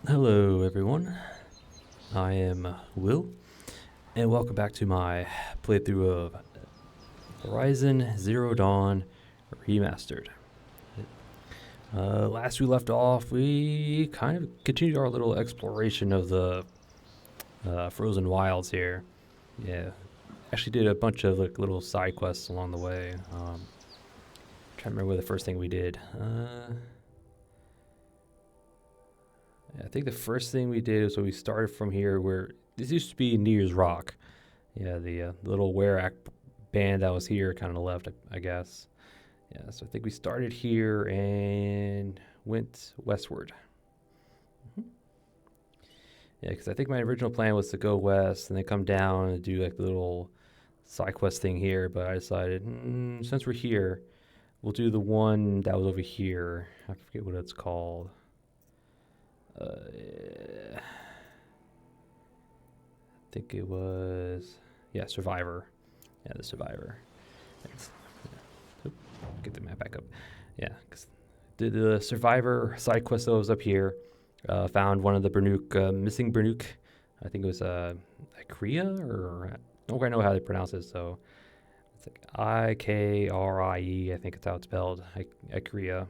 Hello, everyone. I am Will, and welcome back to my playthrough of Horizon Zero Dawn Remastered. Last we left off, we kind of continued our little exploration of the frozen wilds here. Yeah, actually did a bunch of like little side quests along the way. Trying to remember the first thing we did. I think the first thing we did is when we started from here, where this used to be Near's Rock. Yeah, the little Werak band that was here kind of left, I guess. Yeah, so I think we started here and went westward. hmm Yeah, because I think my original plan was to go west and then come down and do like the little side quest thing here, but I decided since we're here, we'll do the one that was over here. I forget what it's called. I think it was Survivor. Yeah, the Survivor. Thanks. Yeah. Oop, get the map back up. Yeah, 'cause the Survivor side quest that was up here. Found one of the Bernook, missing Bernook. I think it was Ikria, or I don't quite know how they pronounce it. So it's like Ikrie. I think it's how it's spelled. Ikria.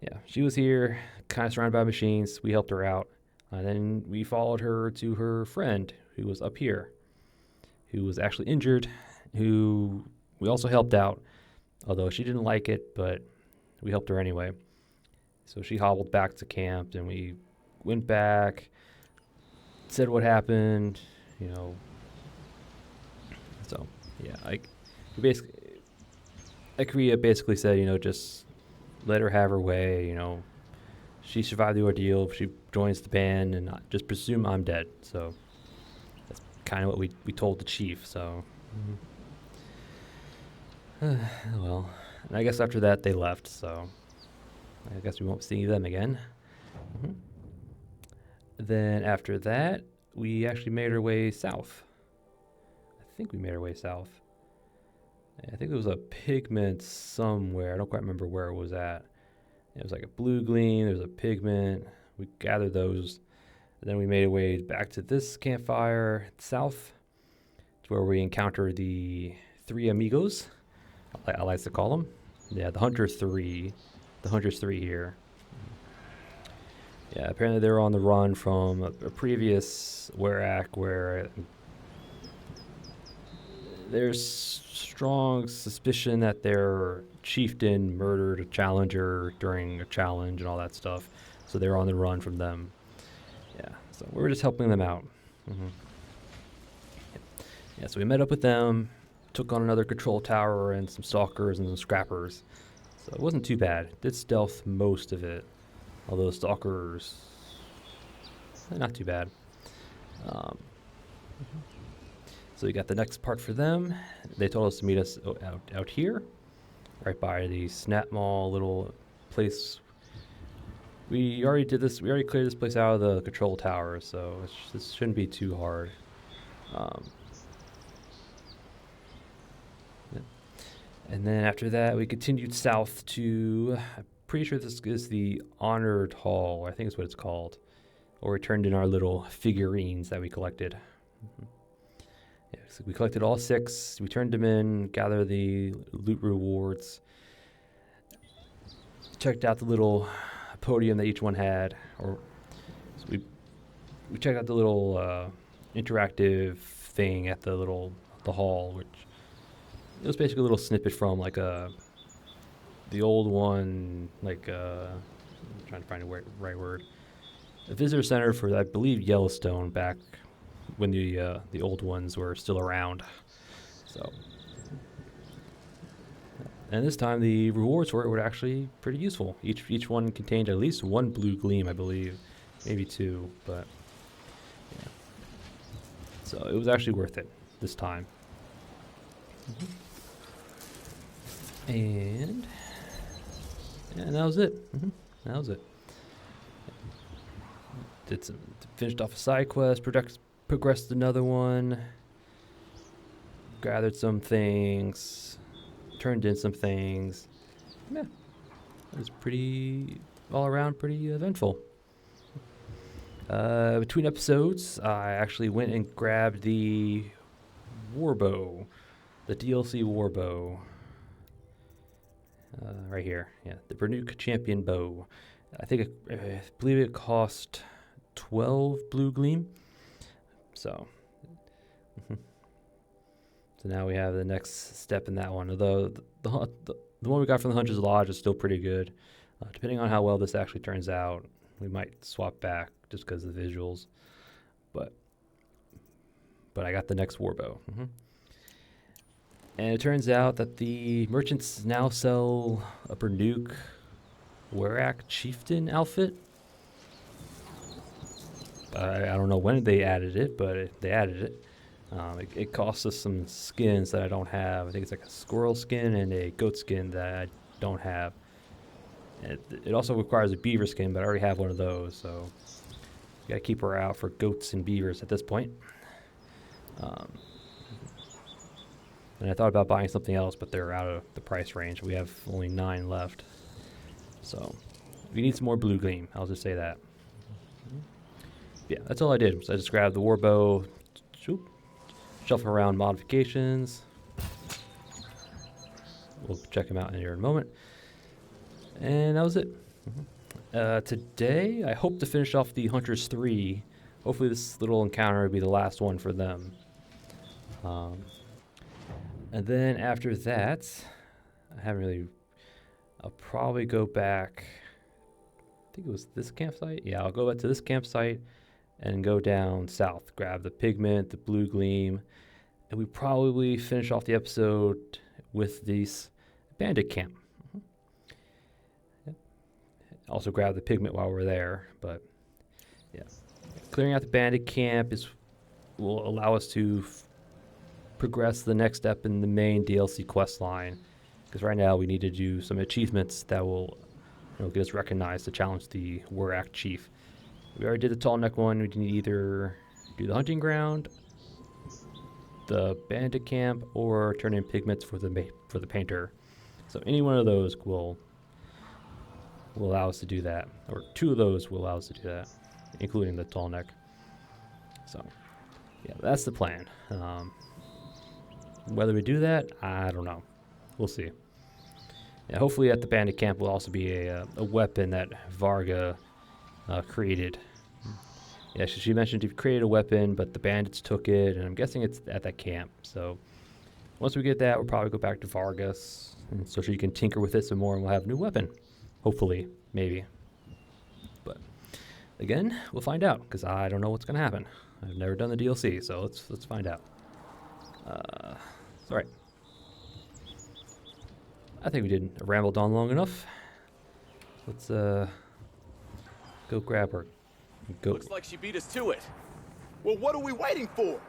Yeah, she was here, kind of surrounded by machines. We helped her out. And then we followed her to her friend, who was up here, who was actually injured, who we also helped out, although she didn't like it, but we helped her anyway. So she hobbled back to camp, and we went back, said what happened, you know. So, yeah, Ikria basically said, just let her have her way, She survived the ordeal. She joins the band, and just presume I'm dead. So that's kind of what we told the chief. So, well, and I guess after that they left. So I guess we won't see them again. hmm Then after that, we actually made our way south. I think we made our way south. I think it was a pigment somewhere. I don't quite remember where it was at. It was like a blue gleam. There was a pigment. We gathered those. And then we made our way back to this campfire south, to where we encountered the three amigos. I like to call them. Yeah, the Hunter Three. The Hunters Three here. Yeah, apparently they were on the run from a previous Werak where there's strong suspicion that their chieftain murdered a challenger during a challenge and all that stuff. So they were on the run from them. Yeah, so we were just helping them out. hmm Yeah, so we met up with them, took on another control tower and some stalkers and some scrappers. So it wasn't too bad. Did stealth most of it, although stalkers, not too bad. Um, so we got the next part for them. They told us to meet us out here, right by the Snap Mall little place. We already did this. We already cleared this place out of the control tower, so this shouldn't be too hard. Um, yeah. And then after that, we continued south to. I'm pretty sure this is the Honored Hall. I think is what it's called. Or we turned in our little figurines that we collected. Yeah, so we collected all 6. We turned them in, gathered the loot rewards, checked out the little podium that each one had, or so we checked out the little interactive thing at the hall, which it was basically a little snippet from like the old one, like I'm trying to find the right word, a visitor center for I believe Yellowstone back when the old ones were still around. So, and this time the rewards for it were actually pretty useful. Each one contained at least 1 blue gleam, I believe, maybe 2, but yeah. So it was actually worth it this time. And that was it. That was it. Finished off a side quest, progressed another one, gathered some things, turned in some things. Yeah, it was pretty, all around, pretty eventful. Between episodes, I actually went and grabbed the Warbow, the DLC Warbow. Right here, yeah, the Bernuk Champion Bow. I believe it cost 12 blue gleam. So, so now we have the next step in that one. Although the one we got from the Hunter's Lodge is still pretty good. Depending on how well this actually turns out, we might swap back just because of the visuals. But I got the next Warbow. And it turns out that the merchants now sell a Bernuk Werak Chieftain outfit. I don't know when they added it, but they added it. It costs us some skins that I don't have. I think it's like a squirrel skin and a goat skin that I don't have. It also requires a beaver skin, but I already have one of those, so you gotta keep her out for goats and beavers at this point. And I thought about buying something else, but they're out of the price range. We have only 9 left. So, if you need some more blue gleam, I'll just say that. Yeah, that's all I did. So I just grabbed the Warbow, shuffle around modifications. We'll check them out in here in a moment. And that was it. Today, I hope to finish off the Hunters 3. Hopefully this little encounter will be the last one for them. And then after that, I'll probably go back, I think it was this campsite? Yeah, I'll go back to this campsite and go down south, grab the pigment, the blue gleam, and we probably finish off the episode with this bandit camp. Yep. Also grab the pigment while we're there, but yeah. Clearing out the bandit camp will allow us to progress the next step in the main DLC quest line, because right now we need to do some achievements that will get us recognized to challenge the Werak Chief. We already did the tall neck one. We can either do the hunting ground, the bandit camp, or turn in pigments for the painter. So any one of those will allow us to do that, or 2 of those will allow us to do that, including the tall neck. So yeah, that's the plan. Whether we do that, I don't know. We'll see. Yeah, hopefully at the bandit camp will also be a weapon that Varga created. Yeah, she mentioned he created a weapon, but the bandits took it, and I'm guessing it's at that camp. So once we get that, we'll probably go back to Vargas, and so she can tinker with it some more, and we'll have a new weapon. Hopefully, maybe. But again, we'll find out, because I don't know what's going to happen. I've never done the DLC, so let's find out. All right. I think we did rambled on long enough. Let's go grab her. Go. Looks like she beat us to it. Well, what are we waiting for?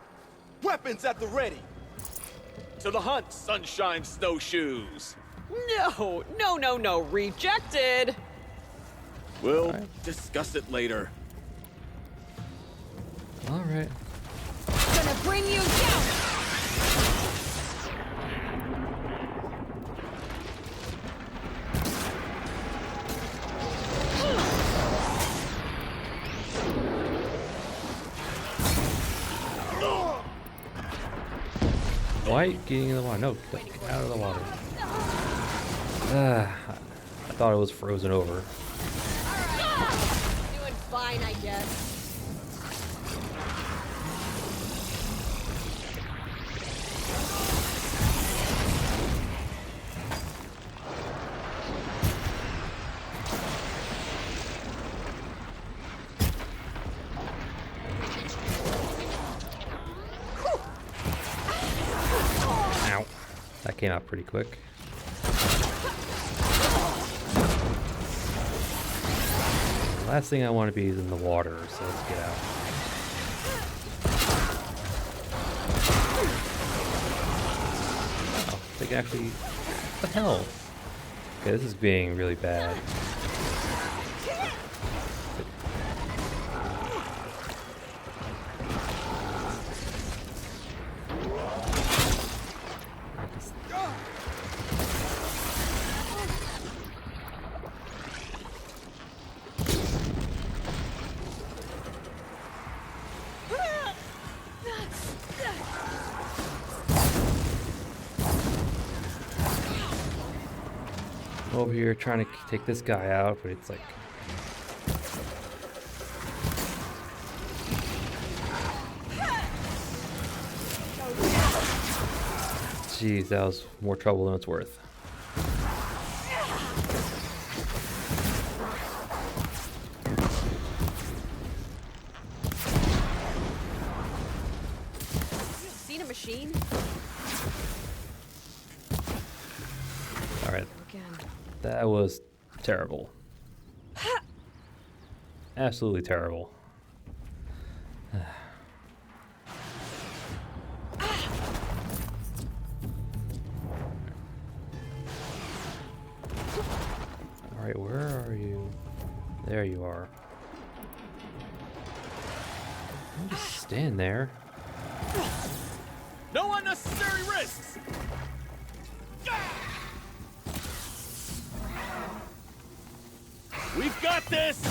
Weapons at the ready. To the hunt, sunshine snowshoes. No, rejected. We'll discuss it later. All right. Gonna bring you down. Why getting in the water? No, get out of the water. I thought it was frozen over. Doing fine, I guess. Ow. That came out pretty quick. Last thing I want to be is in the water, so let's get out. Oh, they can actually... What the hell? Okay, this is being really bad. I'm over here trying to take this guy out, but it's like... Jeez, that was more trouble than it's worth. You seen a machine? All right, Again. that was terrible. Absolutely terrible. Alright, where are you? There you are. Don't just stand there. No unnecessary risks! We've got this!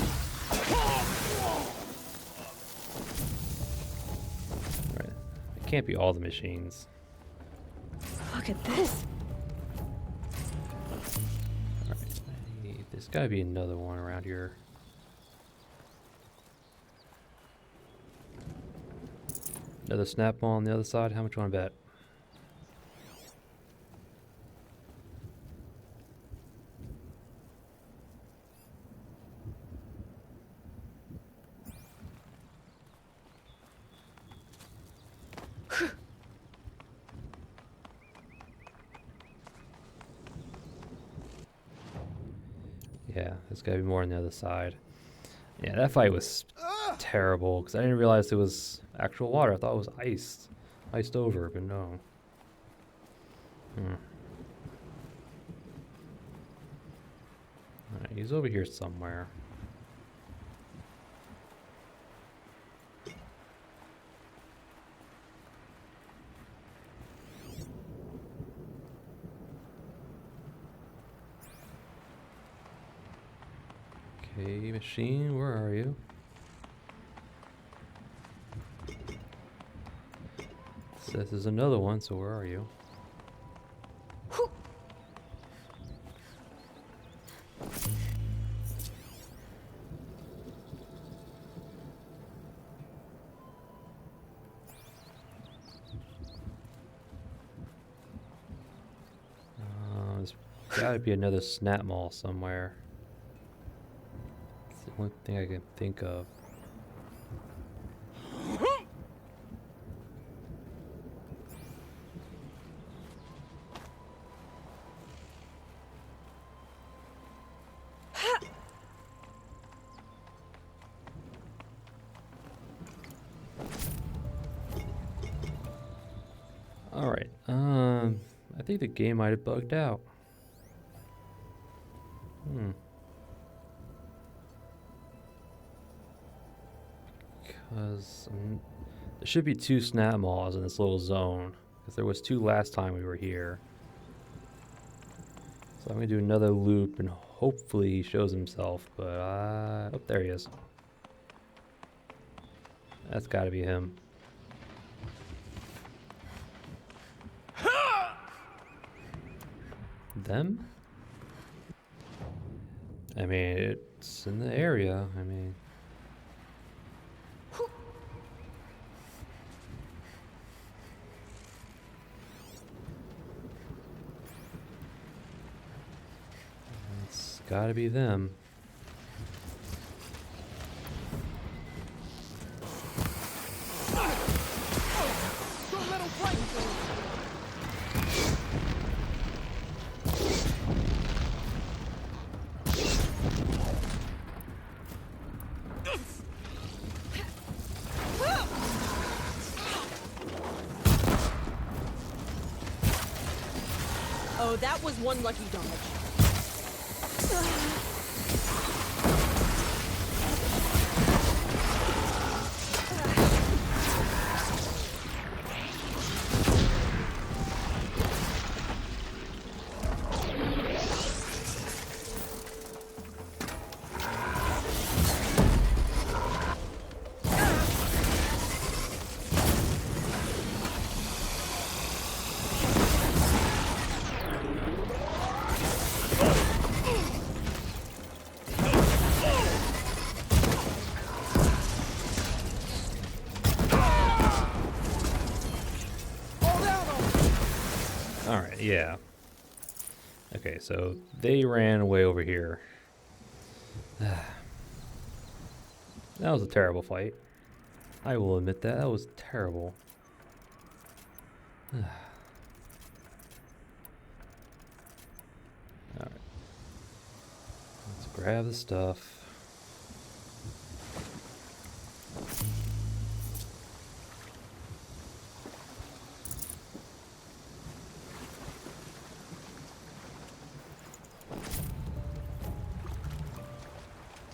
Alright, it can't be all the machines. Look at this. Alright, there's gotta be another one around here. Another snap ball on the other side. How much you want to bet? Yeah, there's gotta be more on the other side. Yeah, that fight was terrible because I didn't realize it was actual water. I thought it was iced over, but no. Alright, he's over here somewhere. Okay, machine, where are you? This is another one, so where are you? There's gotta be another snap mall somewhere. It's the only thing I can think of. Alright, I think the game might have bugged out. Because there should be 2 snap malls in this little zone. Because there was 2 last time we were here. So I'm going to do another loop and hopefully he shows himself. But, oh, there he is. That's got to be him. Them? I mean, it's in the area. I mean... It's gotta be them. Oh, that was one lucky dodge. Yeah. Okay, so they ran way over here. That was a terrible fight. I will admit that. That was terrible. Alright. Let's grab the stuff.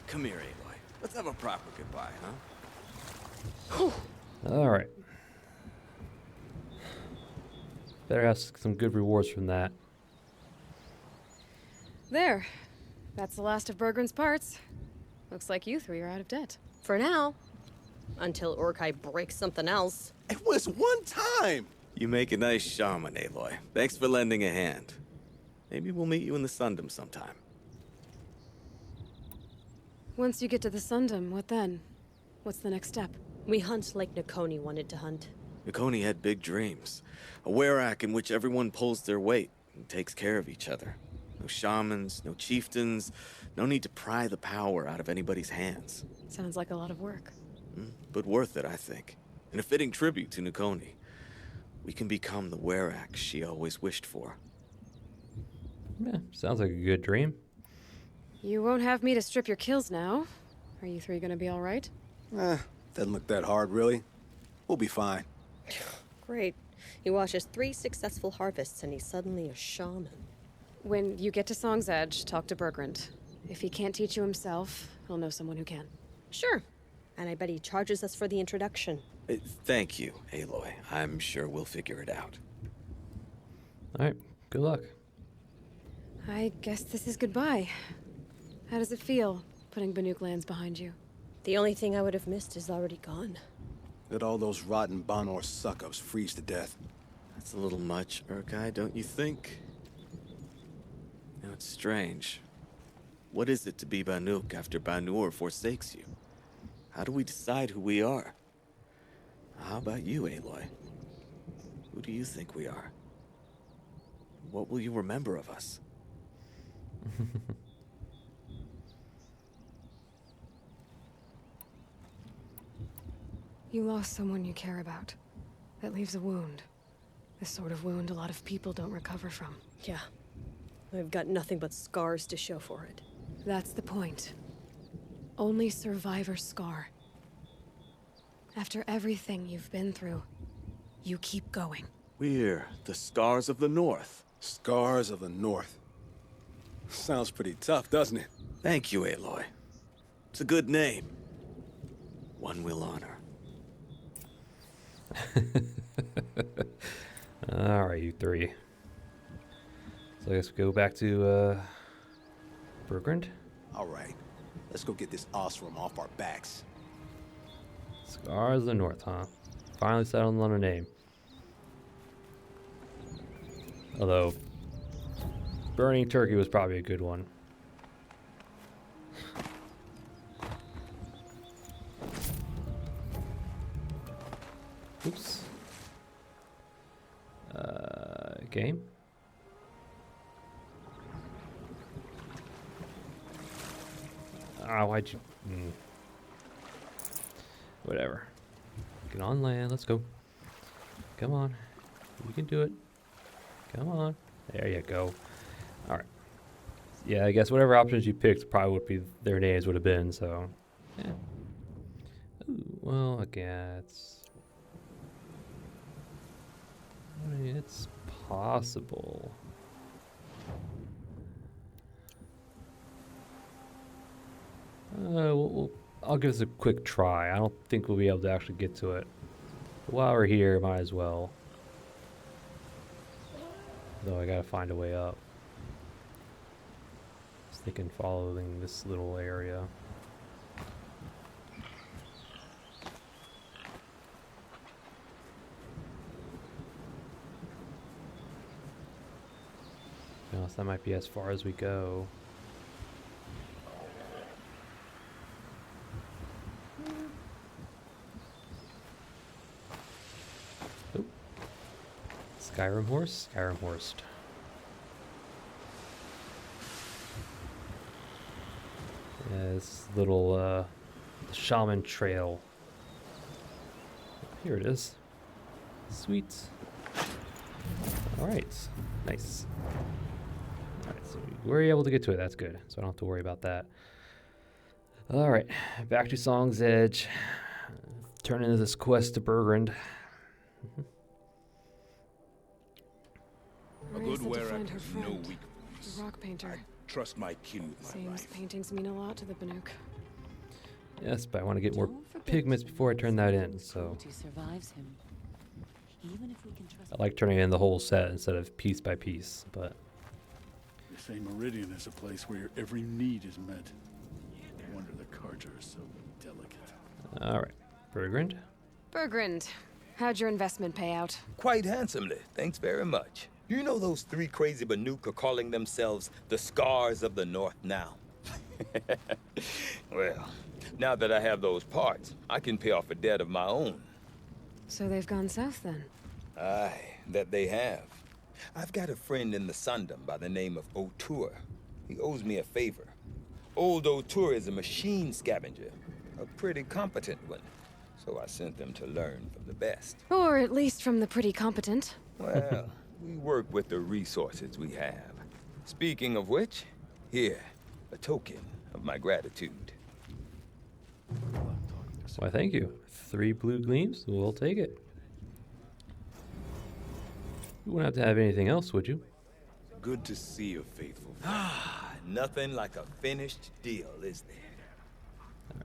Come here, Aloy. Let's have a proper goodbye, huh? Alright. Better have some good rewards from that. There. That's the last of Bergren's parts. Looks like you three are out of debt. For now. Until Orkai breaks something else. It was one time! You make a nice shaman, Aloy. Thanks for lending a hand. Maybe we'll meet you in the Sundom sometime. Once you get to the Sundom, what then? What's the next step? We hunt like Nakoni wanted to hunt. Nakoni had big dreams. A werak in which everyone pulls their weight and takes care of each other. No shamans, no chieftains, no need to pry the power out of anybody's hands. Sounds like a lot of work. But worth it, I think. And a fitting tribute to Nakoni. We can become the werak she always wished for. Yeah, sounds like a good dream. You won't have me to strip your kills now. Are you three gonna be alright? Doesn't look that hard, really. We'll be fine. Great. He watches 3 successful harvests and he's suddenly a shaman. When you get to Song's Edge, talk to Bergrand. If he can't teach you himself, he'll know someone who can. Sure. And I bet he charges us for the introduction. Thank you, Aloy. I'm sure we'll figure it out. Alright, good luck. I guess this is goodbye. How does it feel, putting Banuk lands behind you? The only thing I would have missed is already gone. Let all those rotten Banor suck-ups freeze to death. That's a little much, Urkai, don't you think? You know, it's strange. What is it to be Banuk after Banur forsakes you? How do we decide who we are? How about you, Aloy? Who do you think we are? What will you remember of us? You lost someone you care about. That leaves a wound. The sort of wound a lot of people don't recover from. Yeah. I've got nothing but scars to show for it. That's the point. Only survivor's scar. After everything you've been through, you keep going. We're the Scars of the North. Scars of the North. Sounds pretty tough, doesn't it? Thank you, Aloy. It's a good name. One we'll honor. Alright, you three. So I guess we go back to Bergrand. All right. Let's go get this Osram off our backs. Scars of the North, huh? Finally settled on a name. Although, Burning Turkey was probably a good one. Oops. Game? Ah, why'd you... Whatever. Get on land, let's go. Come on. You can do it. Come on. There you go. Alright. Yeah, I guess whatever options you picked probably would be their names would have been, so... Yeah. Ooh, well, again, it's possible. I'll give this a quick try. I don't think we'll be able to actually get to it. But while we're here, might as well. Though I gotta find a way up. I was thinking following this little area. No, so that might be as far as we go. Skyrim horse? Skyrim horsed. this little shaman trail. Here it is. Sweet. All right, nice. All right, so we were able to get to it. That's good. So I don't have to worry about that. All right, back to Song's Edge. Turn into this quest to Burgrand. A Marissa good to wearer find her has no friend, weak the points. rock painter. Trust my kin with my Seems life. paintings mean a lot to the Banuk. Yes, but I want to get more Don't forget pigments before I turn that in. So cruelty survives him. Even if we can trust I like turning in the whole set instead of piece by piece. But They say Meridian is a place where your every need is met. No wonder the cards are so delicate. all right, Burgrand. Burgrand, how'd your investment pay out? Quite handsomely, thanks very much. You know those three crazy Banuk are calling themselves the Scars of the North now? Well, now that I have those parts, I can pay off a debt of my own. So they've gone south then? Aye, that they have. I've got a friend in the Sundom by the name of O'Toole. He owes me a favor. Old O'Toole is a machine scavenger, a pretty competent one. So I sent them to learn from the best. Or at least from the pretty competent. Well, we work with the resources we have. Speaking of which, here, a token of my gratitude. Why, thank you. 3 blue gleams. We'll take it. You wouldn't have to have anything else, would you? Good to see a faithful friend. Ah, nothing like a finished deal, is there? All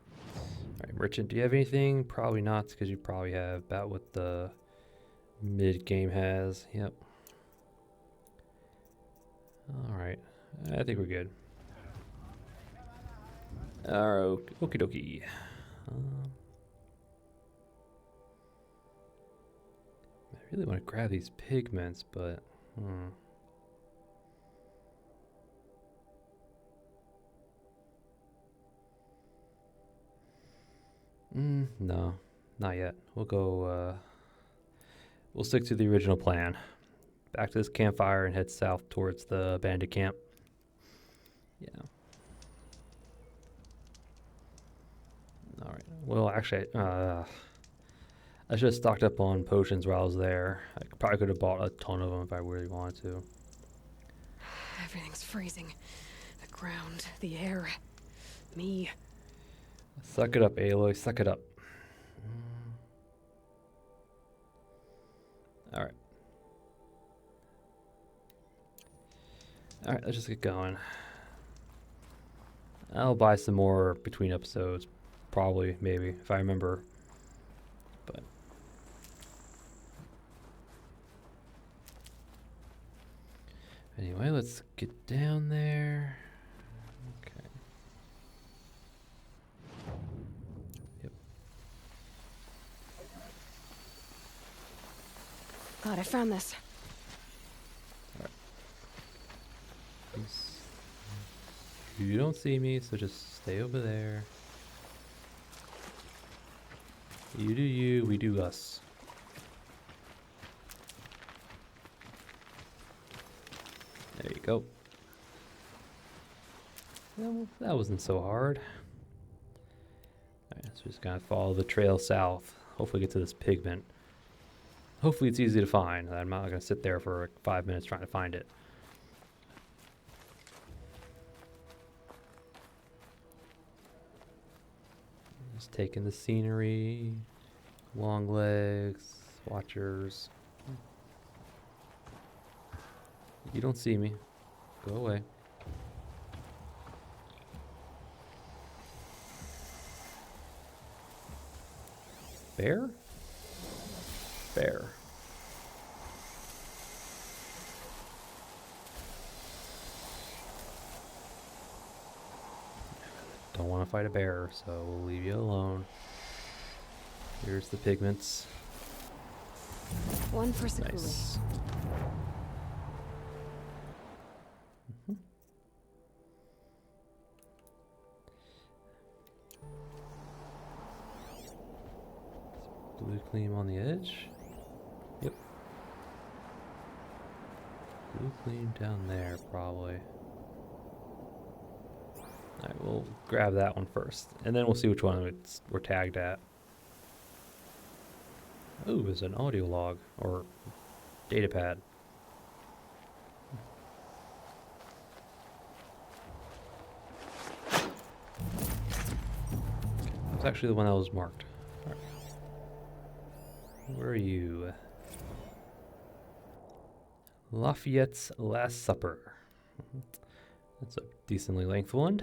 right, merchant. Do you have anything? Probably not, because you probably have about what the mid game has. Yep. All right. I think we're good. All right. Okie dokie. I really want to grab these pigments, but no, not yet. We'll go. We'll stick to the original plan. Back to this campfire and head south towards the bandit camp. Yeah. All right. Well, actually, I should have stocked up on potions while I was there. I probably could have bought a ton of them if I really wanted to. Everything's freezing. The ground, the air, me. Suck it up, Aloy. Suck it up. All right. All right, let's just get going. I'll buy some more between episodes. Probably, maybe, if I remember. But anyway, let's get down there. Okay. Yep. Glad I found this. You don't see me, so just stay over there. You do you, we do us. There you go. That wasn't so hard. Alright, so just gotta follow the trail south. Hopefully get to this pigment. Hopefully it's easy to find. I'm not gonna sit there for like 5 minutes trying to find it. Just taking the scenery, long legs, watchers. You don't see me. Go away. Bear? Bear. Don't want to fight a bear, so we'll leave you alone. Here's the pigments. One for Sakuli. Nice. Blue gleam on the edge. Yep. Blue gleam down there, probably. Alright, we'll grab that one first, and then we'll see which one we're tagged at. Ooh, there's an audio log, or data pad. It's actually the one that was marked. All right. Where are you? Lafayette's Last Supper. That's a decently lengthy one.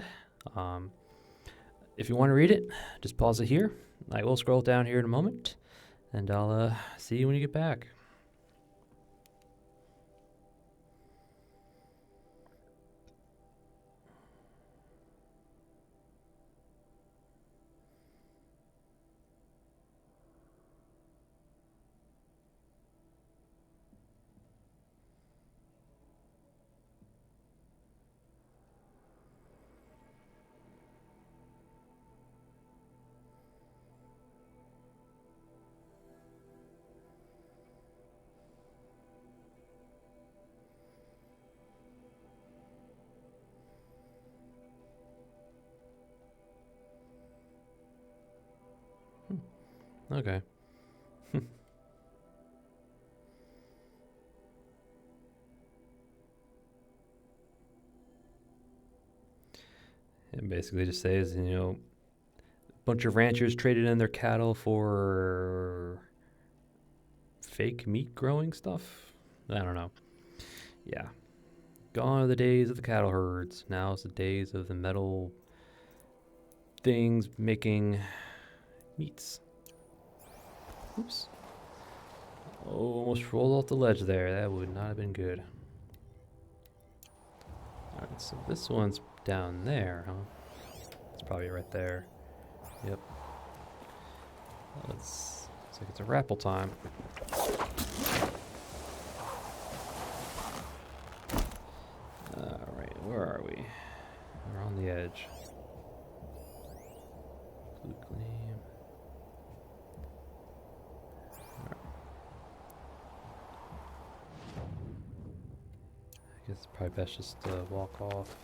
If you want to read it, just pause it here. I will scroll down here in a moment, and I'll see you when you get back. Okay. It basically just says, you know, a bunch of ranchers traded in their cattle for fake meat growing stuff. I don't know. Yeah. Gone are the days of the cattle herds. Now it's the days of the metal things making meats. Oops. Oh, almost rolled off the ledge there. That would not have been good. Alright, so this one's down there, huh? It's probably right there. Yep. Looks like it's a rappel time. Alright, where are we? We're on the edge. Blue gleam. Alright. I guess it's probably best just to walk off.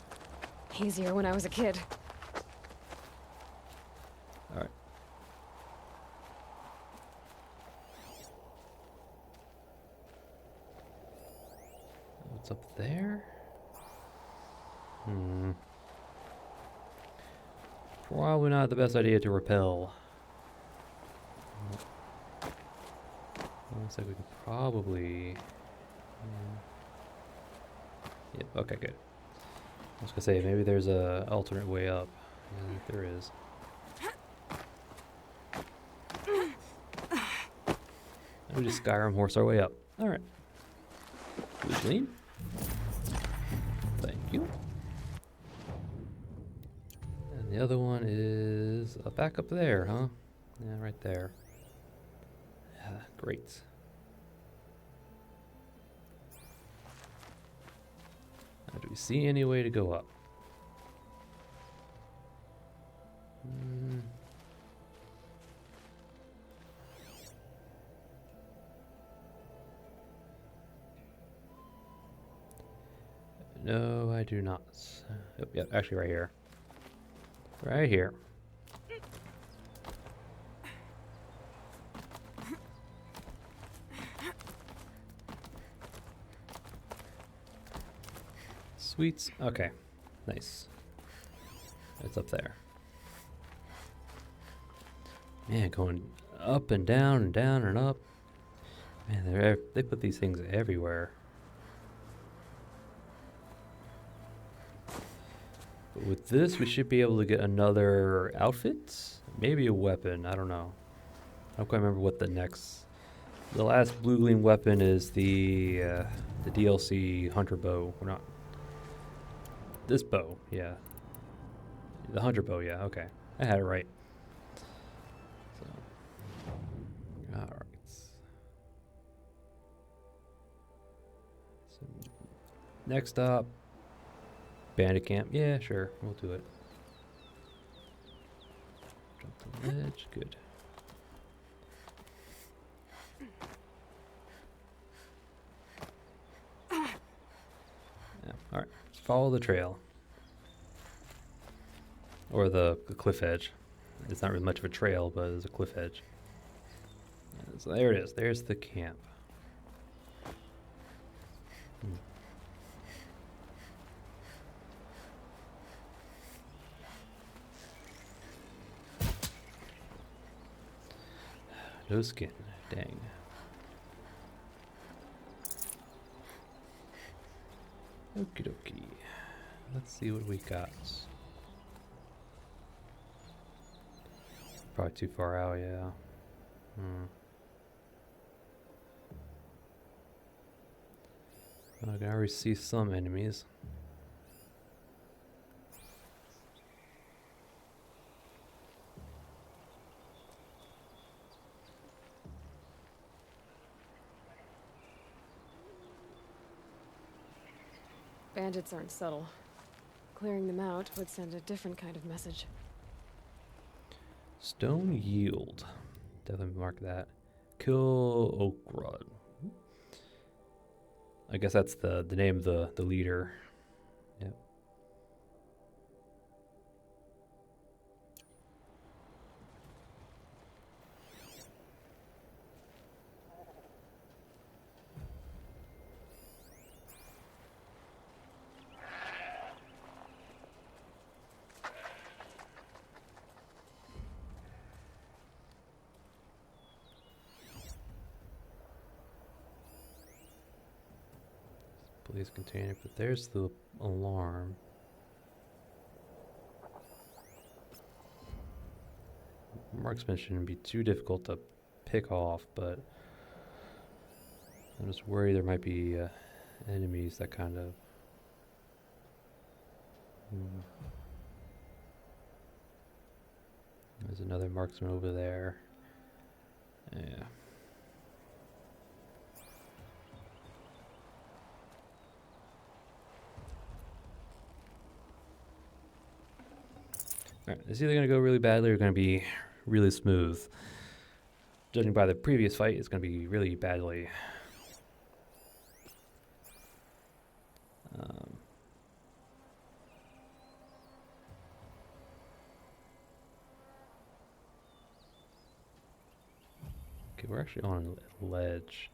Easier when I was a kid. Alright. What's up there? Probably not the best idea to repel. Looks like we can probably... Yep, okay, good. I was gonna say, maybe there's a alternate way up. Yeah, there is. And we just Skyrim horse our way up. Alright. Blue gleam. Thank you. And the other one is back up there, huh? Yeah, right there. Yeah, great. Now, do we see any way to go up? No, I do not. Yep, actually right here. Right here. Sweets. Okay. Nice. It's up there. Man, going up and down and down and up. Man, they put these things everywhere. But with this, we should be able to get another outfit. Maybe a weapon. I don't know. I don't quite remember what the next... The last blue gleam weapon is the DLC hunter bow. We're not... This bow, yeah. The hunter bow, yeah, okay. I had it right. So, alright. So, next up, Bandit camp. Yeah, sure, we'll do it. Jump the ledge, good. Yeah, alright, follow the trail. Or the cliff edge. It's not really much of a trail, but there's a cliff edge. So there it is. There's the camp. No skin. Dang. Okie dokie. Let's see what we got. Probably too far out, yeah. I can already see some enemies. Bandits aren't subtle. Clearing them out would send a different kind of message. Stone Yield. Definitely mark that. Kill Oakrod. I guess that's the name of the leader. Yep. Police container, but there's the alarm. Marksman shouldn't be too difficult to pick off, but I'm just worried there might be enemies that kind of... There's another marksman over there. Yeah. Alright, it's either going to go really badly or going to be really smooth. Judging by the previous fight, it's going to be really badly. Okay, we're actually on a ledge.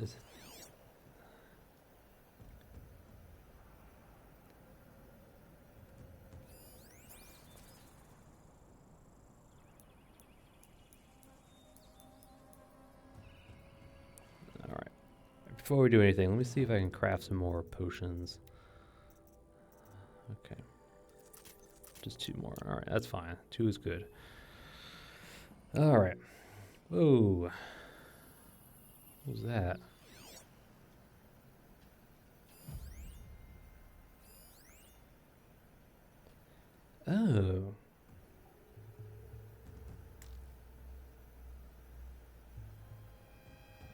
Is it? All right. Before we do anything, let me see if I can craft some more potions. Okay. Just 2 more. All right, that's fine. 2 is good. All right. Whoa. What was that? Oh.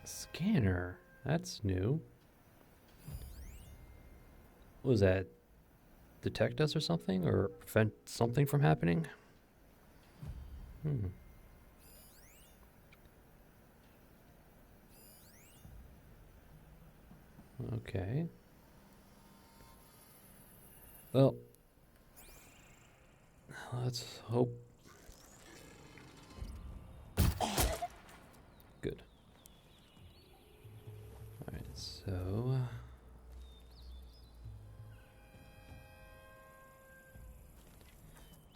Scanner. That's new. What was that? Detect us or something? Or prevent something from happening? Okay. Well, let's hope. Good. Alright, so...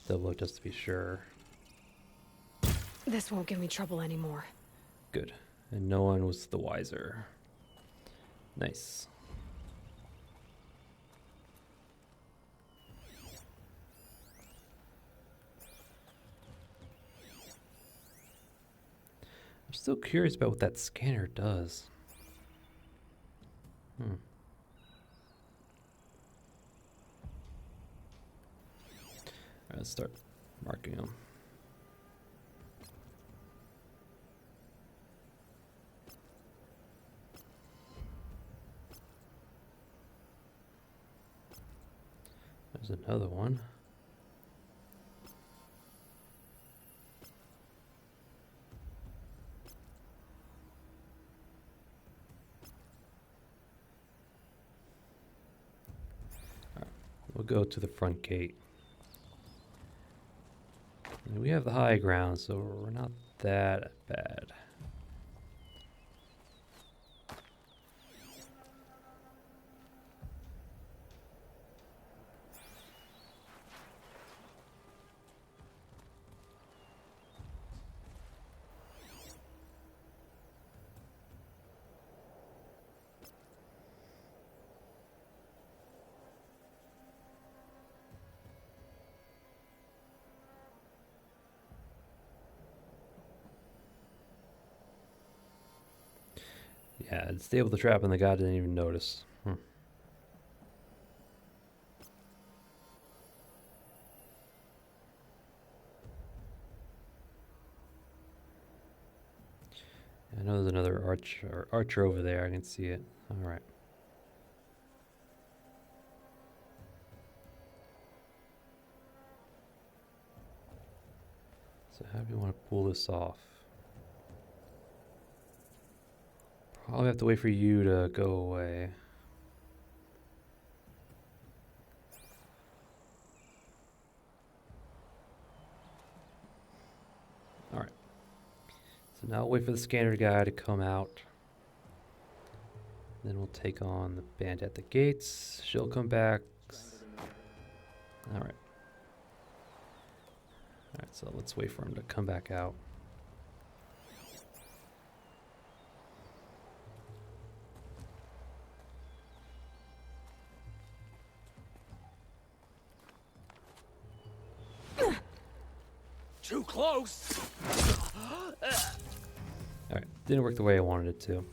double look just to be sure. This won't give me trouble anymore. Good. And no one was the wiser. Nice. I'm still curious about what that scanner does. Alright, let's start marking them. There's another one. We'll go to the front gate. And we have the high ground, so we're not that bad. Yeah, it's stable the trap and the guy didn't even notice. I know there's another archer over there. I can see it. All right. So how do we want to pull this off? Probably have to wait for you to go away. All right. So now wait for the scanner guy to come out. Then we'll take on the bandit at the gates. She'll come back. All right. All right, so let's wait for him to come back out. Too close. Alright, didn't work the way I wanted it to.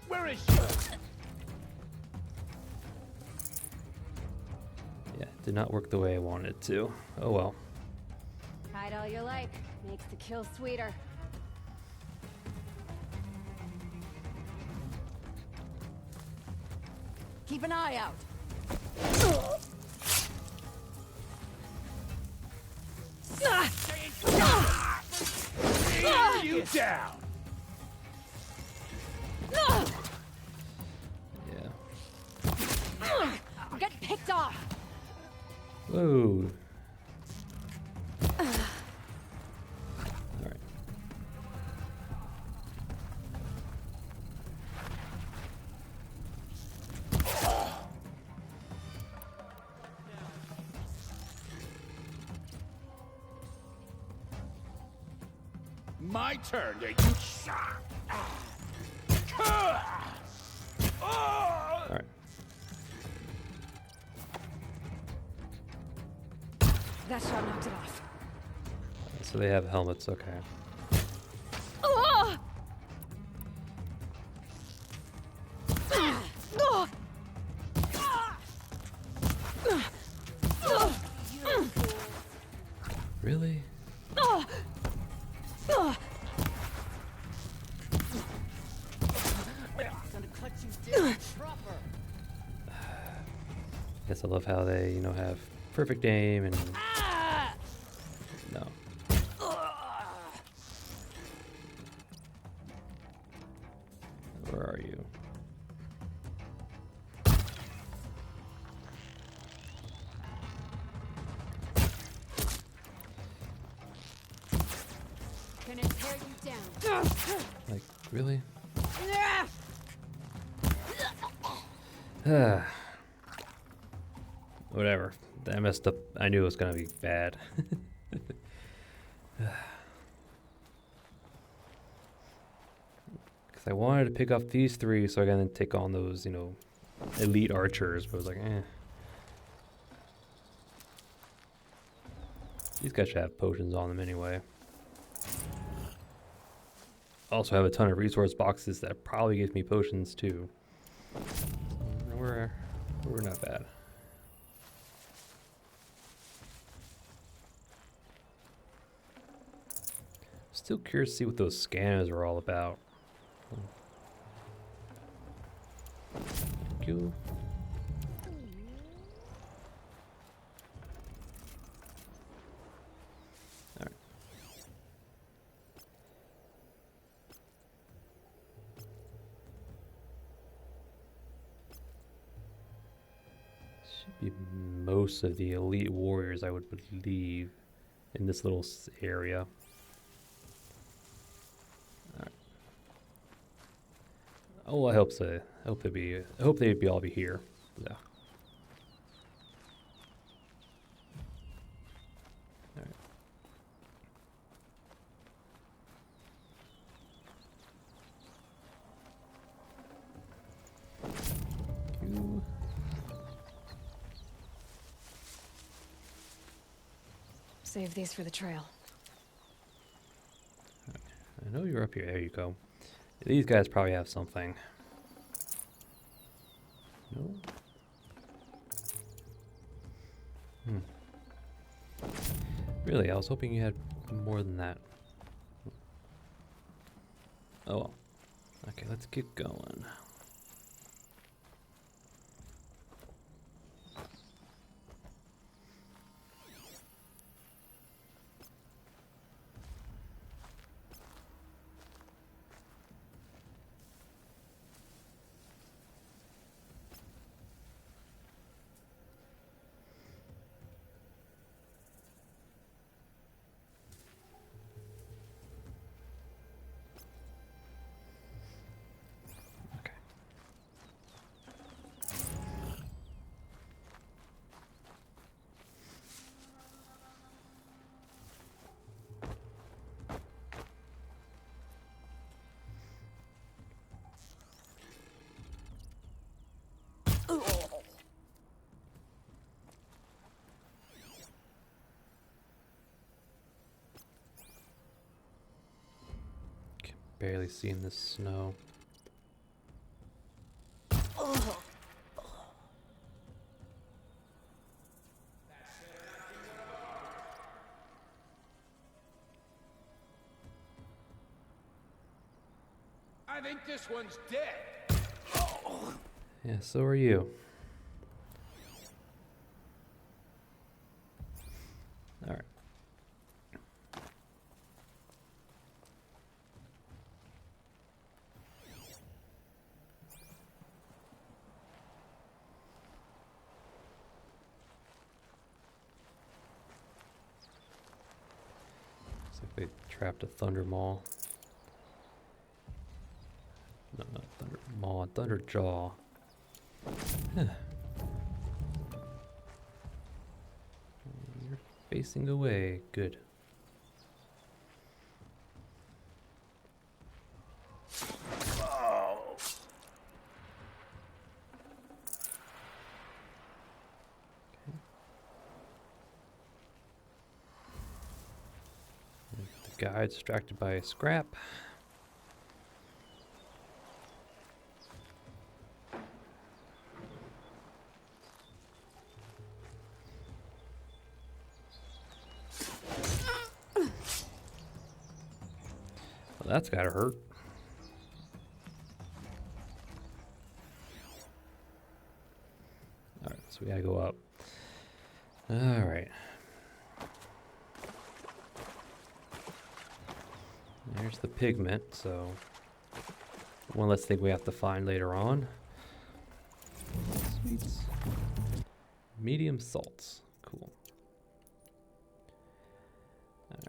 Where is she? Yeah, did not work the way I wanted it to. Oh well. Hide all you like. Makes the kill sweeter. Keep an eye out. You down. Yeah. Get picked off. Whoa. Alright. My turn to you. Alright. That shot knocked it off. So they have helmets, okay. Really? Guess I love how they, have perfect aim and no. Where are you? Gonna tear you down. Like, really? Whatever. I messed up. I knew it was gonna be bad. Because I wanted to pick up these three so I can then take on those, elite archers, but I was like, eh. These guys should have potions on them anyway. Also have a ton of resource boxes that probably gives me potions too. We're not bad. Still curious to see what those scanners are all about. Thank you. be most of the elite warriors, I would believe, in this little area. Alright. Oh, I hope so. I hope they'd be all be here. Yeah. Alright. You. Save these for the trail. I know you're up here. There you go. These guys probably have something. No? Really, I was hoping you had more than that. Oh well. Okay, let's keep going. Okay. Can barely see in the snow. I think this one's dead. Yeah, so are you. Alright. Looks like they trapped a Thunder Maw. No, not Thunder Maw, Thunder Jaw. Huh. You're facing away. Good. The guy distracted by a scrap. Well, that's gotta hurt. Alright, so we gotta go up. Alright. There's the pigment, so one less thing we have to find later on. Sweets. Medium salts. Cool. Alright.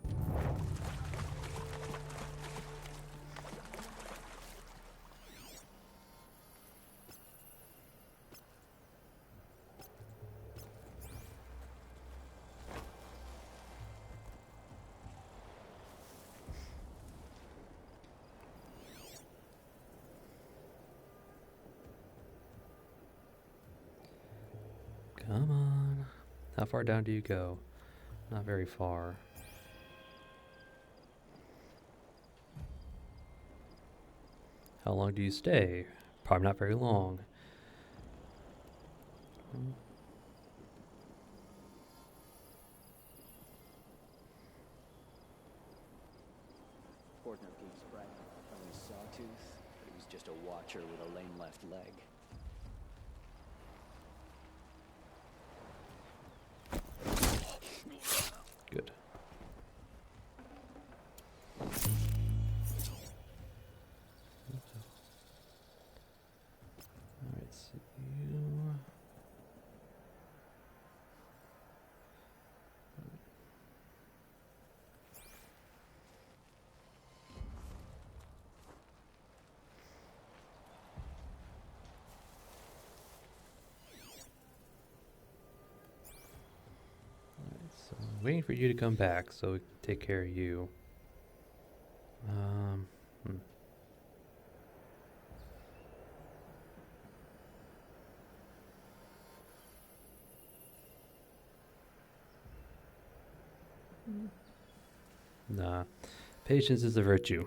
Come on. How far down do you go? Not very far. How long do you stay? Probably not very long. Ordner keeps bragging about his sawtooth, but he was just a watcher with a lame left leg. Good. Alright, so you... Waiting for you to come back so we can take care of you. Hmm. Nah. Patience is a virtue.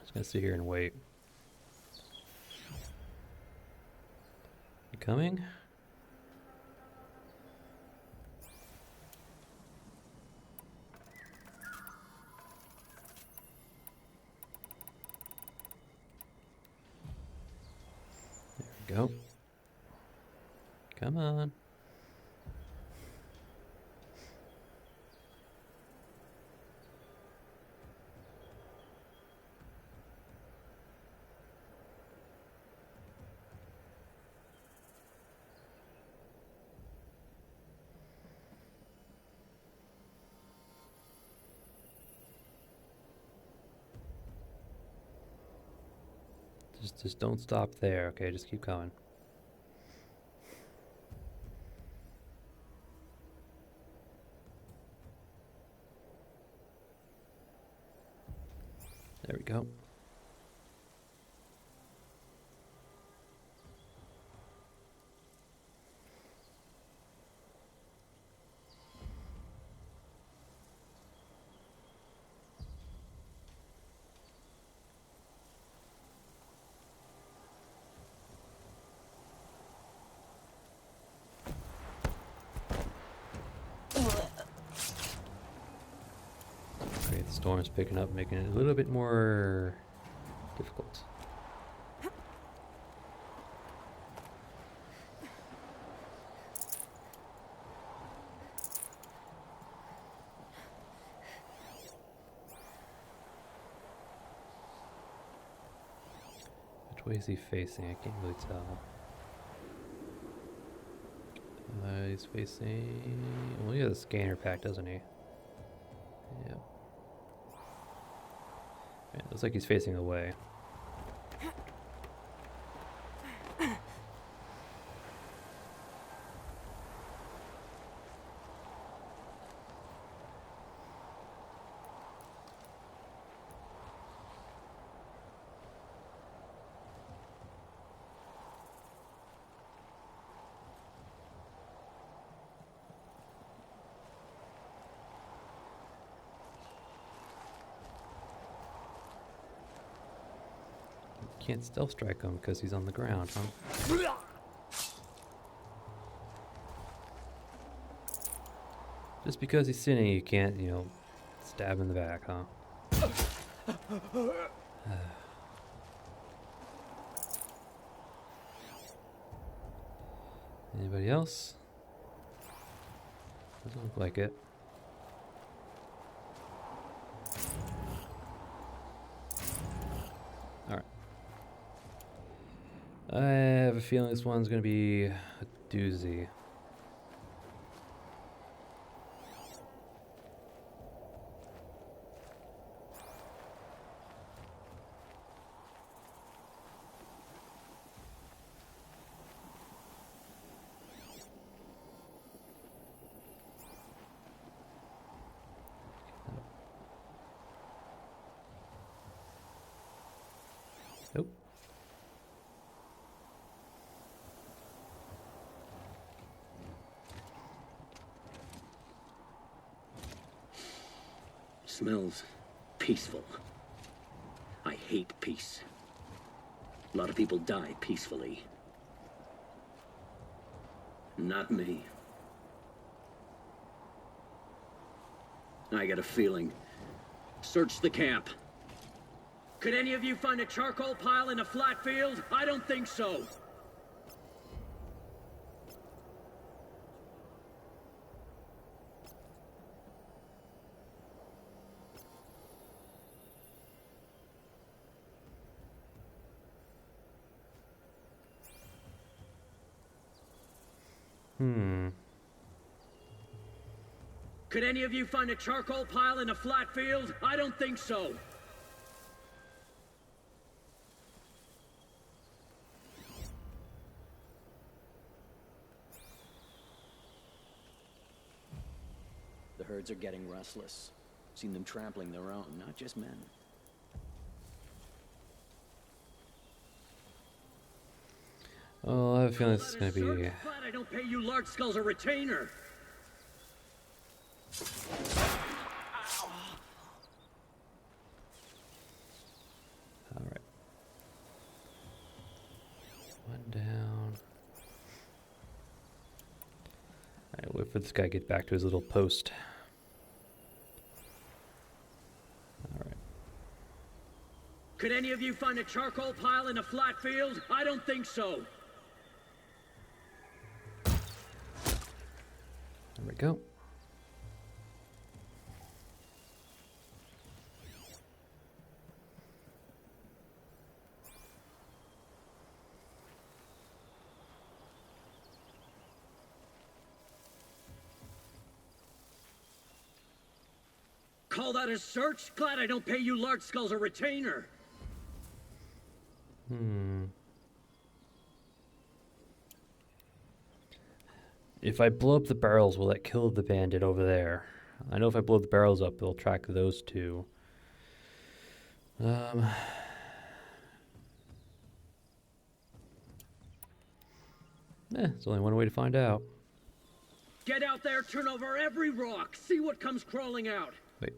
Just gonna sit here and wait. You coming? There we go. Come on. Just don't stop there, okay? Just keep going. There we go. Okay, the storm's picking up, making it a little bit more difficult. Which way is he facing? I can't really tell. He's facing... Well, he has a scanner pack, doesn't he? Yeah. Yeah, looks like he's facing away. Can't stealth strike him because he's on the ground, huh? Just because he's sitting, you can't, you know, stab in the back, huh? Anybody else? Doesn't look like it. Alright. I have a feeling this one's gonna be a doozy. Nope. Smells peaceful. I hate peace. A lot of people die peacefully. Not me. I got a feeling. Search the camp. Could any of you find a charcoal pile in a flat field? I don't think so. Could any of you find a charcoal pile in a flat field? I don't think so. herds are getting restless. Seen them trampling their own, not just men. Oh, I have a feeling this is going to be... Glad I don't pay you large skulls a retainer. Alright. One down. Alright, wait for this guy to get back to his little post. Alright. Could any of you find a charcoal pile in a flat field? I don't think so. There we go. Call that a search? Glad I don't pay you large skulls a retainer. If I blow up the barrels, will that kill the bandit over there? I know if I blow the barrels up, it'll track those two. There's only one way to find out. Get out there, turn over every rock, see what comes crawling out. Wait.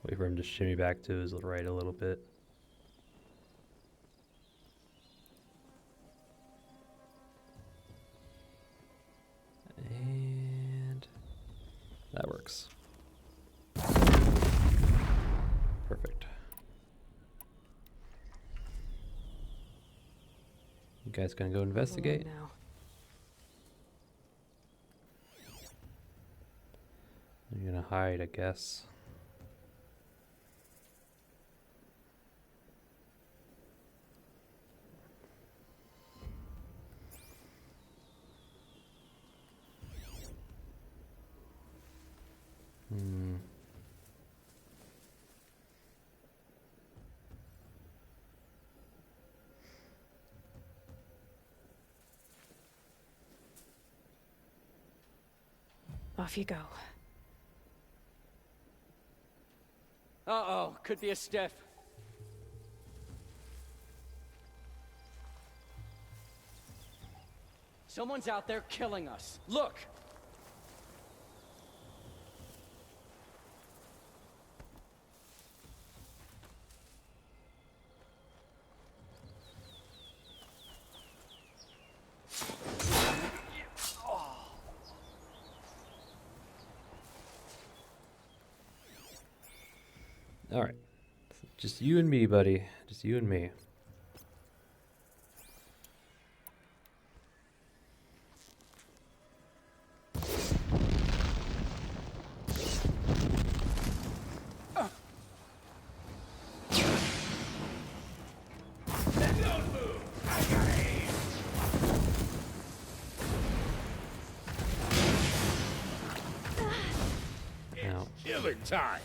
Wait for him to shimmy back to his right a little bit. And that works. Perfect. You guys gonna go investigate? Now. You're gonna hide, I guess. Off you go. Uh-oh, could be a stiff. Someone's out there killing us. Look! All right. Just you and me, buddy. Just you and me. Now, Killing time.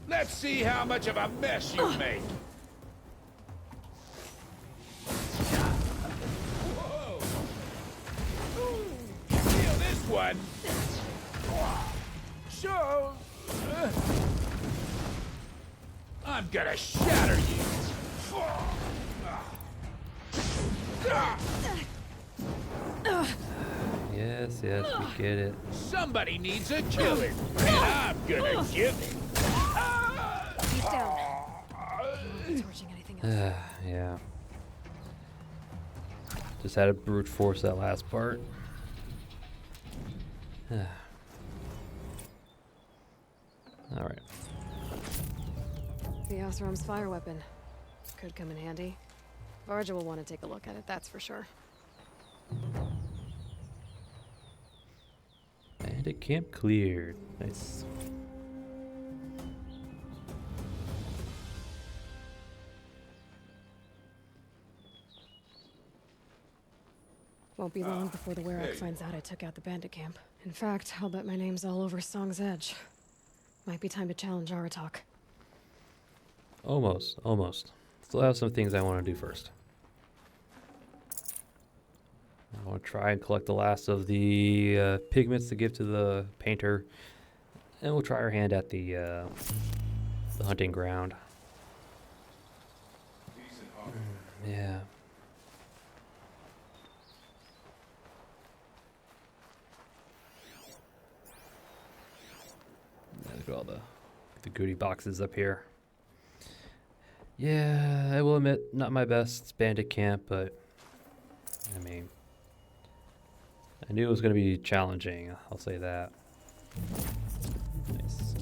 Let's see how much of a mess you make. Whoa. Feel this one. So, I'm gonna shatter you. yes, we get it. Somebody needs a killing, and I'm gonna give it. He's down. Torching anything else. Yeah. Just had to brute force that last part. All right. The Osram's fire weapon. Could come in handy. Varja will want to take a look at it, that's for sure. Bandit camp cleared. Nice. Won't be long before the Werak finds out I took out the bandit camp. In fact, I'll bet my name's all over Song's Edge. Might be time to challenge Aratak. Almost, almost. Still have some things I want to do first. I want to try and collect the last of the pigments to give to the painter. And we'll try our hand at the hunting ground. Yeah. Look at all the goodie boxes up here. Yeah, I will admit, not my best bandit camp, but I mean, I knew it was going to be challenging, I'll say that. Nice.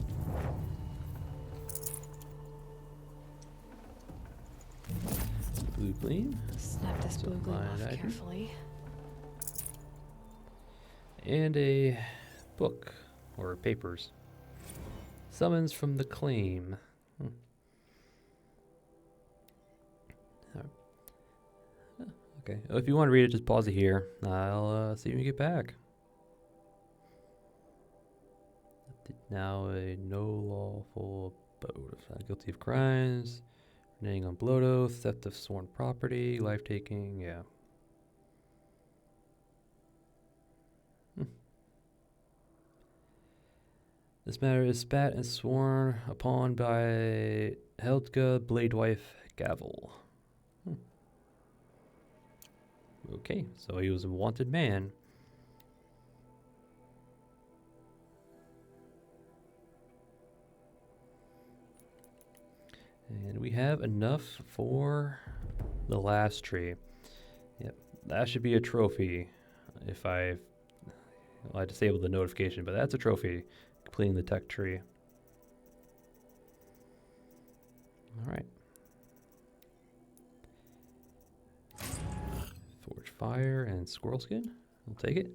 Blue gleam. Snap this blue gleam off item. carefully. And a book, or papers. Summons from the claim. Okay, if you want to read it, just pause it here. I'll see you when you get back. Now a no lawful abode. Guilty of crimes, reneging on blood oath, theft of sworn property, life taking, yeah. This matter is spat and sworn upon by Helga Bladewife Gavel. Okay, so he was a wanted man. And we have enough for the last tree. Yep, that should be a trophy if I disabled the notification, but that's a trophy, completing the tech tree. All right. Forge fire and squirrel skin. We'll take it.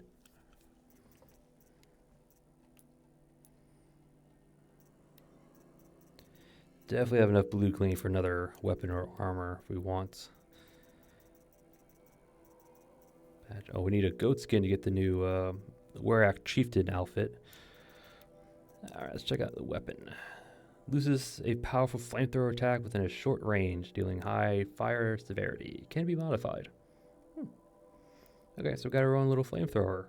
Definitely have enough blue clean for another weapon or armor if we want. Oh, we need a goat skin to get the new Werak Chieftain outfit. Alright, let's check out the weapon. Loses a powerful flamethrower attack within a short range, dealing high fire severity. Can be modified. Okay, so we've got our own little flamethrower.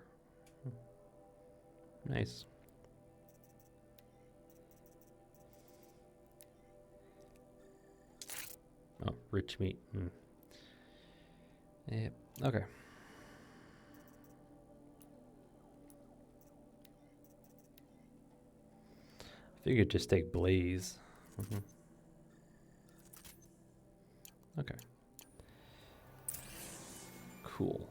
Nice. Oh, rich meat. Yep, okay. I figured just take Blaze. Okay. Cool.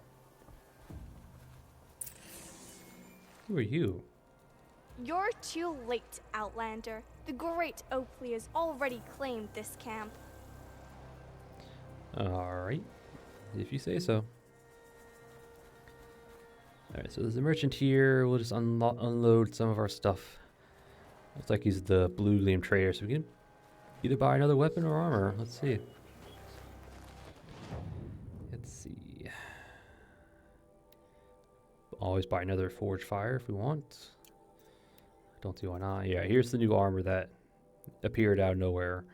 Who are you? You're too late, Outlander. The great Oakley has already claimed this camp. Alright. If you say so. Alright, so there's a merchant here. We'll just unload some of our stuff. Looks like he's the blue gleam trader, so we can either buy another weapon or armor. Let's see. Let's see. Always buy another forge fire if we want. Don't see why not. Yeah, here's the new armor that appeared out of nowhere.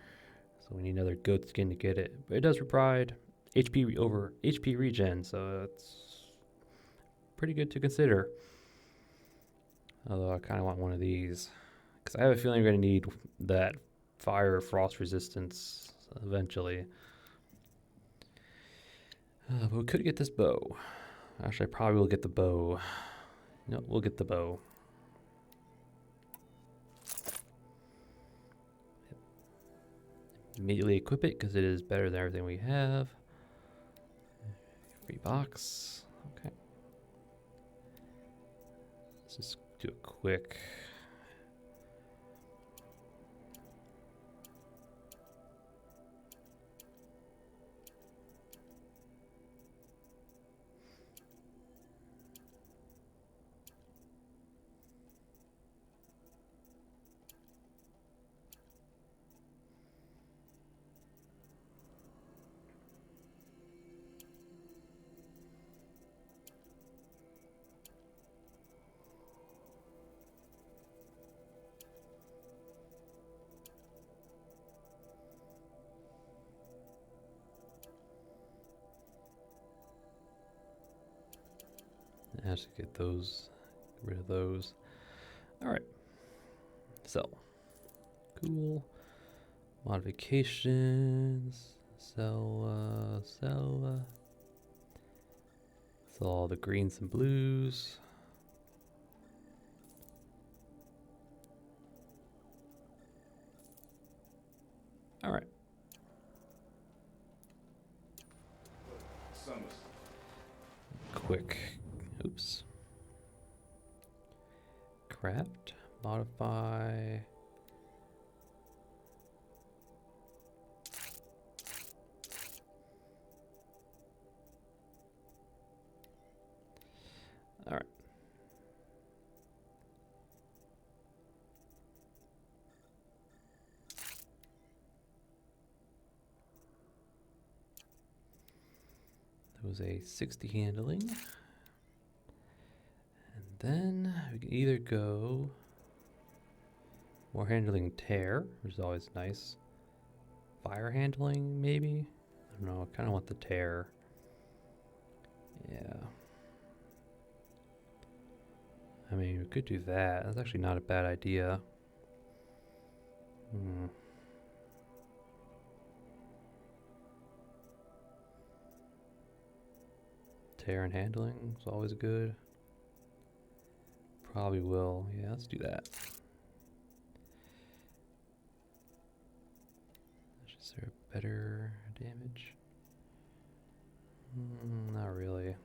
So we need another goat skin to get it. But it does provide HP over HP regen, so it's pretty good to consider. Although I kind of want one of these. Because I have a feeling we're going to need that fire or frost resistance eventually. But we could get this bow. Actually, I probably will get the bow. No, we'll get the bow. Immediately equip it because it is better than everything we have. Free box. Okay. Let's just do a quick. I have to get those, rid of those. All right. Sell. Cool. Modifications. Sell. Sell all the greens and blues. All right. Quick. Oops. Craft. Modify. All right. That was a 60 handling. And then we can either go more handling tear, which is always nice. Fire handling, maybe? I don't know, I kind of want the tear. Yeah. I mean, we could do that. That's actually not a bad idea. Tear and handling is always good. Probably will. Yeah, let's do that. Is there a better damage? Not really.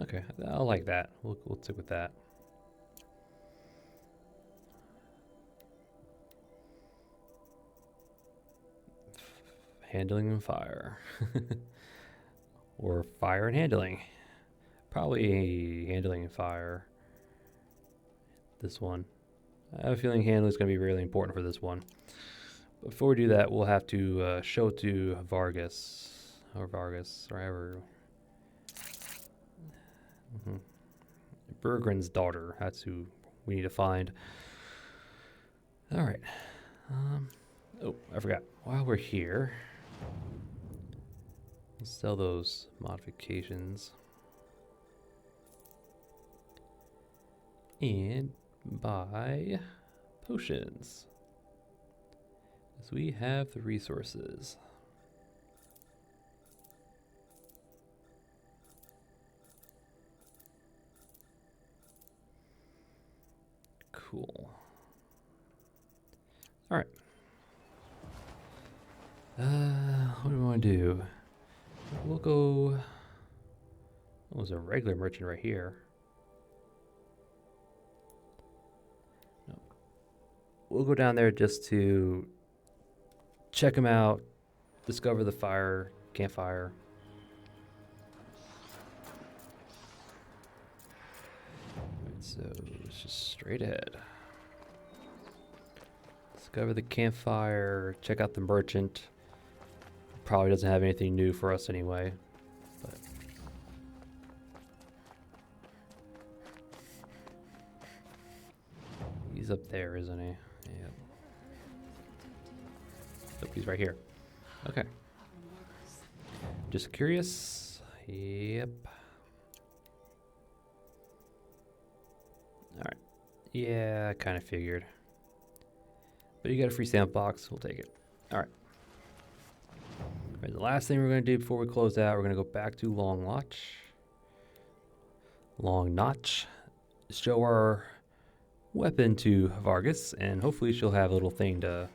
Okay, I like that. We'll stick with that. Handling and fire. Or fire and handling. Probably handling and fire. This one. I have a feeling handling is going to be really important for this one. Before we do that, we'll have to show it to Vargas. Or Vargas, or however. Bergren's daughter. That's who we need to find. All right. Oh, I forgot. While we're here, let's sell those modifications and buy potions, as we have the resources. Cool. All right. What do we want to do? We'll go. Oh, there's a regular merchant right here. No. We'll go down there just to check him out, discover the campfire. So it's just straight ahead. Discover the campfire, check out the merchant. Probably doesn't have anything new for us anyway. But he's up there, isn't he? Yep. Oh, he's right here. Okay. Just curious. Yep. Alright. Yeah, I kind of figured. But you got a free sample box, we'll take it. Alright. Alright, the last thing we're going to do before we close out, we're going to go back to Long Notch. Show our weapon to Vargas, and hopefully she'll have a little thing to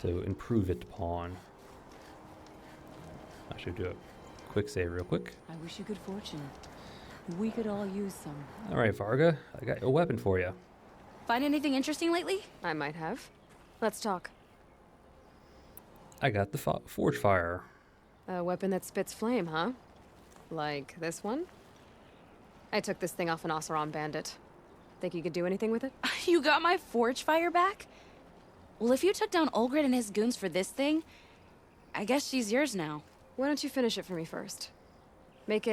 improve it upon. I should do a quick save real quick. I wish you good fortune. We could all use some. Alright, Varga, I got a weapon for you. Find anything interesting lately? I might have. Let's talk. I got the Forge Fire. A weapon that spits flame, huh? Like this one? I took this thing off an Oseram bandit. Think you could do anything with it? You got my forge fire back? Well, if you took down Olgrid and his goons for this thing, I guess she's yours now. Why don't you finish it for me first? Make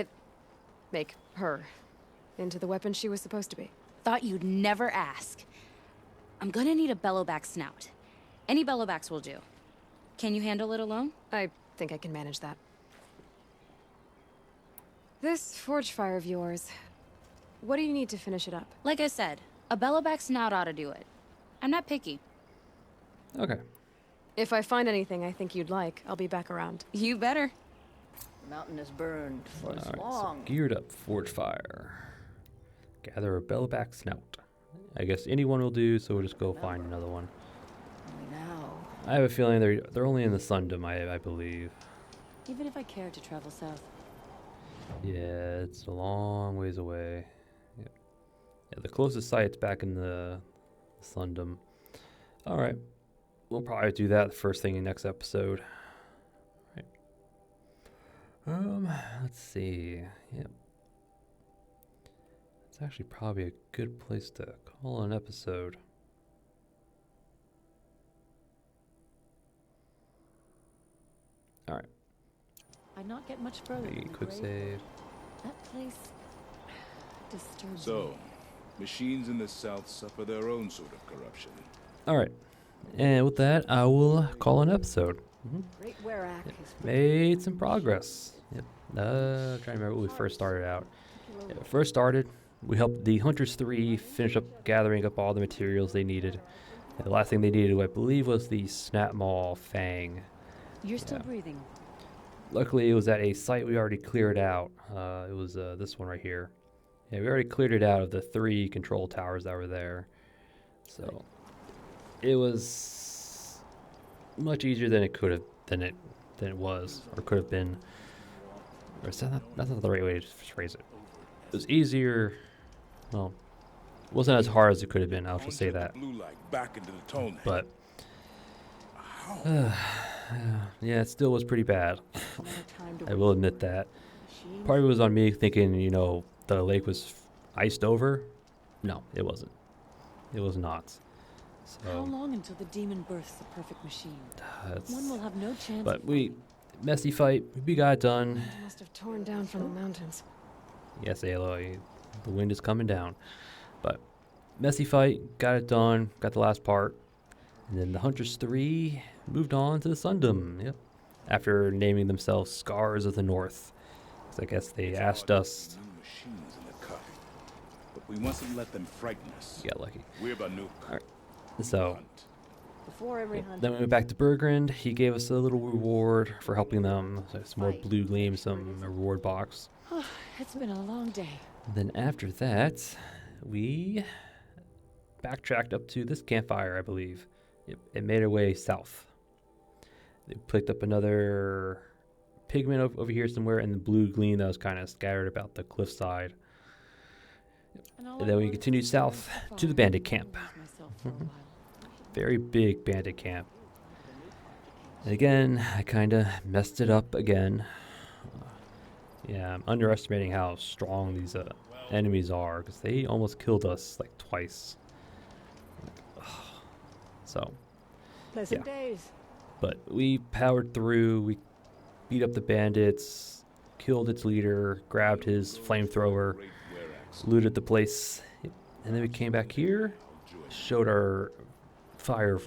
her into the weapon she was supposed to be. Thought you'd never ask. I'm gonna need a bellowback snout. Any bellowbacks will do. Can you handle it alone? I think I can manage that. This forge fire of yours, what do you need to finish it up? Like I said, a bellowback snout ought to do it. I'm not picky. Okay. If I find anything I think you'd like, I'll be back around. You better. The mountain is burned for as Alright, so long. geared up, forge fire. Gather a bellowback snout. I guess anyone will do, so we'll just go find another one. Only now. I have a feeling they're only in the Sundom, I believe. Even if I care to travel south. Yeah, it's a long ways away. Yep. Yeah, the closest site's back in the Sundom. Alright. We'll probably do that the first thing in next episode. Right. Let's see. Yep. It's actually probably a good place to call an episode. Alright. I'd not get much further. than the Quick grave. save. That place disturbs So, me. machines in the south suffer their own sort of corruption. Alright. And with that, I will call an episode. Great Werak is Made some progress. Yep. Trying to remember when we first started out. Yeah, first started, we helped the Hunters 3 finish up gathering up all the materials they needed. And the last thing they needed, I believe, was the Snap Maw Fang. You're still Yeah. breathing. Luckily, it was at a site we already cleared out. It was this one right here. Yeah, we already cleared it out of the 3 control towers that were there. So it was much easier than it could have than it was or could have been. Or is that's not the right way to phrase it. It was easier. Well, it wasn't as hard as it could have been. I'll just say that. Blue light back into the toenail. But yeah, it still was pretty bad. I will admit that. Part of it was on me thinking, the lake was iced over. No, it wasn't. It was not. How So, long until the demon births the perfect machine? that's, One will have no chance. but of messy fight. We got it done. It must have torn down from the mountains. Yes, Aloy, the wind is coming down. But messy fight, got it done, got the last part. And then the Hunters 3 moved on to the Sundom. Yep. After naming themselves Scars of the North. 'Cause I guess they asked us. New machines in the cut. But we mustn't let them frighten us. Got lucky. We're Banuk. Alright. So Hunt. Before every hunt. then we went back to Bergrand. He gave us a little reward for helping them. So some more Fight. blue gleam, some reward box. It's been a long day. And then after that, we backtracked up to this campfire, I believe. It made our way south. They picked up another pigment over here somewhere, and the blue gleam that was kind of scattered about the cliffside. And then we continued south to the bandit camp. Very big bandit camp. And again, I kind of messed it up again. Yeah, I'm underestimating how strong these enemies are, because they almost killed us like twice. So, Pleasant yeah. days. but we powered through. We beat up the bandits, killed its leader, grabbed his flamethrower, Great Werak. looted the place, and then we came back here, showed our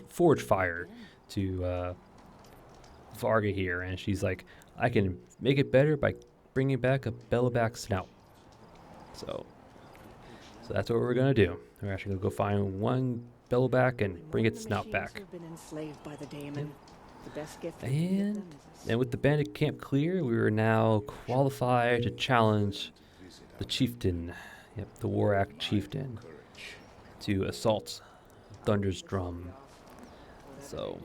forge fire to Varga here, and she's like, I can make it better by bringing back a bellowback snout. So that's what we're gonna do. We're actually gonna go find one bellowback and bring its snout back. Have been enslaved by the daemon. The best gift we can give And them is and with the bandit camp clear, we are now qualified to challenge the chieftain, the Warak chieftain, to assault Thunder's drum. So,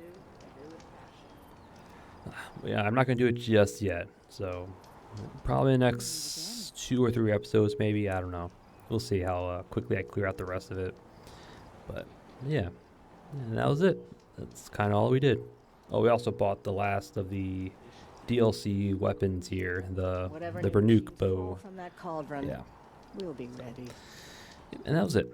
yeah, I'm not gonna do it just yet. So, probably the next 2 or 3 episodes, maybe. I don't know. We'll see how quickly I clear out the rest of it. But yeah, and that was it. That's kind of all we did. Oh, we also bought the last of the DLC weapons here, the whatever the new Bernuke machines bow. fall from that cauldron. Yeah, We'll be ready. and that was it.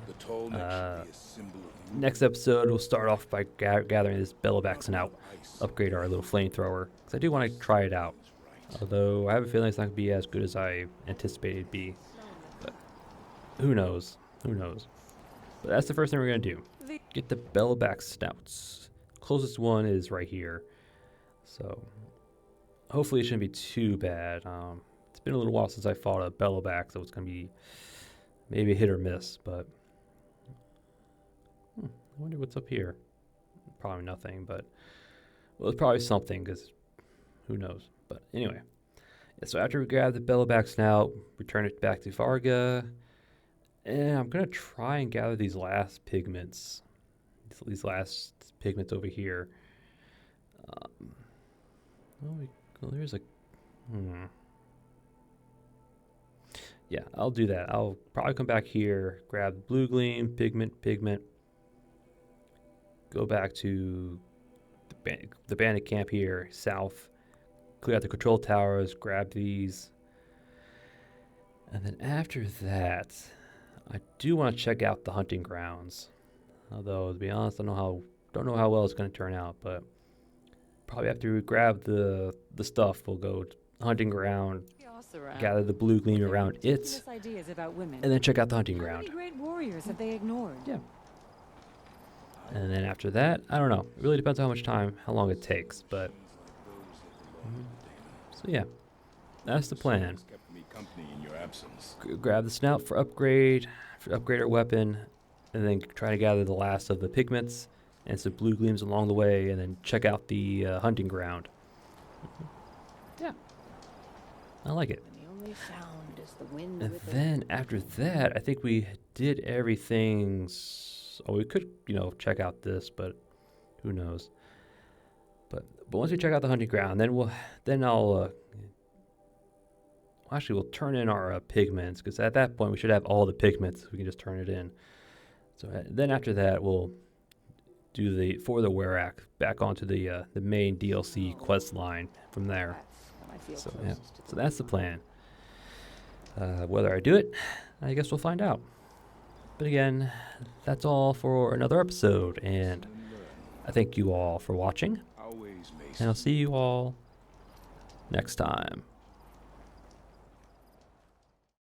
The tall neck should be a symbol of Next episode, we'll start off by gathering this bellowback snout, upgrade our little flamethrower, because I do want to try it out. Although I have a feeling it's not going to be as good as I anticipated it'd be. But who knows? Who knows? But that's the first thing we're going to do. Get the bellowback snouts. Closest one is right here. So hopefully it shouldn't be too bad. It's been a little while since I fought a bellowback, so it's going to be maybe a hit or miss. But I wonder what's up here. Probably nothing, but well, it's probably something, because who knows. But anyway, yeah, so after we grab the bellowback snout, return it back to Varga, and I'm going to try and gather these last pigments. These last pigments over here. There's a... Yeah, I'll do that. I'll probably come back here, grab blue gleam, pigment. Go back to the bandit camp here, south. Clear out the control towers, grab these. And then after that, I do want to check out the hunting grounds. Although, to be honest, I don't know how well it's going to turn out, but probably after we grab the stuff, we'll go hunting ground, gather the blue gleam around it, and then check out the hunting ground. How many great warriors have they ignored? Yeah. And then after that, I don't know. It really depends on how long it takes, but so yeah, that's the plan. Grab the snout for upgrade our weapon, and then try to gather the last of the pigments and some blue gleams along the way, and then check out the hunting ground. Yeah, I like it. And then after that, I think we did everything. Oh, we could, check out this, but who knows? But once we check out the hunting ground, then I'll we'll turn in our pigments, because at that point we should have all the pigments. We can just turn it in. So then after that, we'll do the Werak back onto the main DLC quest line from there. So yeah, so that's the plan. Whether I do it, I guess we'll find out. But again, that's all for another episode, and I thank you all for watching, and I'll see you all next time.